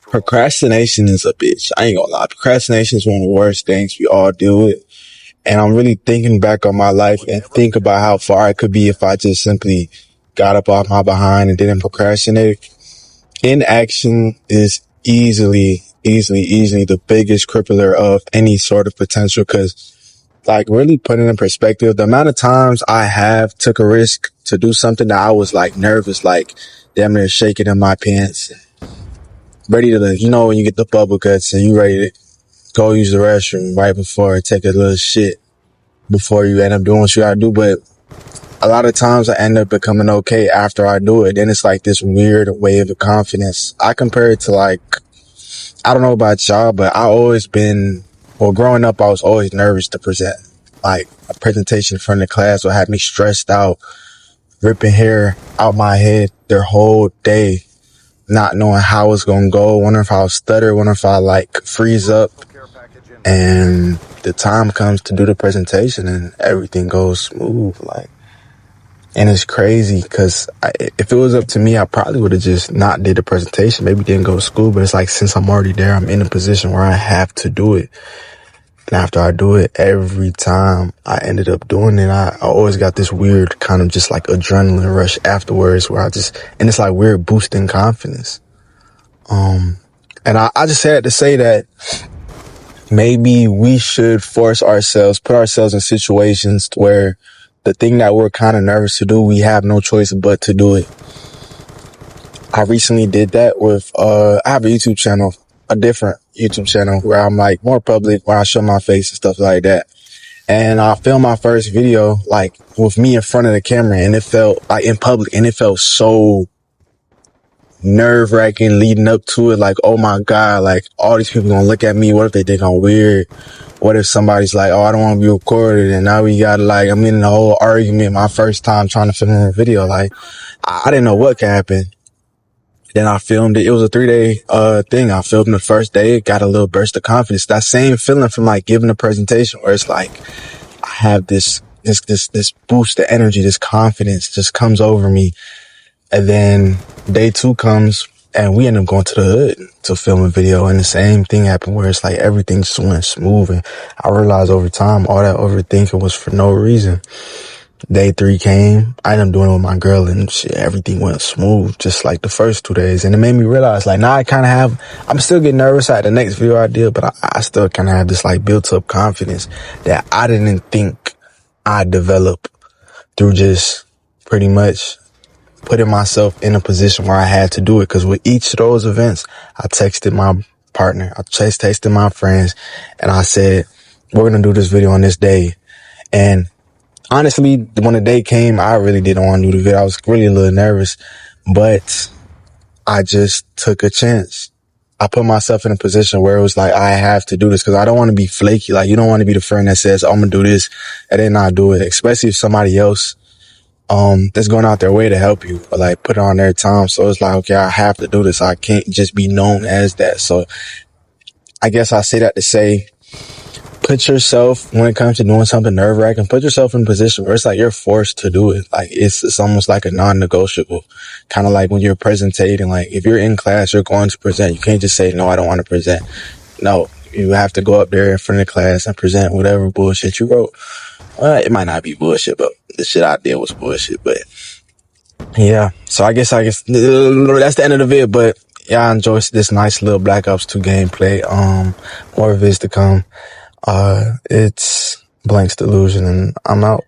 Procrastination is a bitch. I ain't gonna lie. Procrastination is one of the worst things we all deal with. And I'm really thinking back on my life and think about how far I could be if I just simply got up off my behind and didn't procrastinate. Inaction is easily the biggest crippler of any sort of potential, because like really putting in perspective, the amount of times I have took a risk to do something that I was like nervous, like damn near shaking in my pants, ready to, when you get the bubble guts and you ready to go use the restroom right before take a little shit before you end up doing what you gotta do. But a lot of times I end up becoming okay after I do it. Then it's like this weird wave of confidence. I compare it to like, I don't know about y'all, but growing up, I was always nervous to present. Like a presentation in front of the class would have me stressed out, ripping hair out my head their whole day, not knowing how it's gonna go, wondering if I'll stutter, wondering if I like freeze up. And the time comes to do the presentation and everything goes smooth. And it's crazy because if it was up to me, I probably would have just not did the presentation, maybe didn't go to school. But it's like, since I'm already there, I'm in a position where I have to do it. And after I do it, every time I ended up doing it, I always got this weird kind of just like adrenaline rush afterwards where and it's like weird boosting confidence. And I just had to say that maybe we should put ourselves in situations where the thing that we're kind of nervous to do, we have no choice but to do it. I recently did that with, I have a YouTube channel, a different YouTube channel where I'm like more public, where I show my face and stuff like that. And I filmed my first video, like with me in front of the camera, and it felt like in public, and it felt so nerve wracking leading up to it. Like, oh my God, like all these people gonna look at me. What if they think I'm weird? What if somebody's like, oh, I don't want to be recorded? And now we got I'm in the whole argument my first time trying to film a video. Like, I didn't know what could happen. Then I filmed it. It was a 3-day thing. I filmed the first day, got a little burst of confidence. That same feeling from like giving a presentation where it's like I have this boost of energy, this confidence just comes over me. And then day 2 comes and we end up going to the hood to film a video, and the same thing happened where it's like everything just went smooth. And I realized over time all that overthinking was for no reason. Day 3 came, I ended up doing it with my girl, and shit, everything went smooth just like the first 2 days. And it made me realize like now I'm still getting nervous at the next video I did, but I still kind of have this like built up confidence that I didn't think I'd develop through just pretty much putting myself in a position where I had to do it. Because with each of those events, I texted my partner, I texted my friends, and I said, we're going to do this video on this day. And honestly, when the day came, I really didn't want to do the video. I was really a little nervous, but I just took a chance. I put myself in a position where it was like, I have to do this because I don't want to be flaky. Like, you don't want to be the friend that says, I'm going to do this and then not do it, especially if somebody else that's going out their way to help you or like put on their time. So it's like, okay, I have to do this. I can't just be known as that. So I guess I say that to say, put yourself, when it comes to doing something nerve-wracking, put yourself in a position where it's like you're forced to do it. Like it's almost like a non-negotiable, kind of like when you're presenting. Like if you're in class, you're going to present. You can't just say, no, I don't want to present. No, you have to go up there in front of the class and present whatever bullshit you wrote. It might not be bullshit, but the shit I did was bullshit. But yeah, so I guess that's the end of the vid. But yeah, I enjoyed this nice little Black Ops 2 gameplay. More vids to come. It's Blank's Delusion, and I'm out.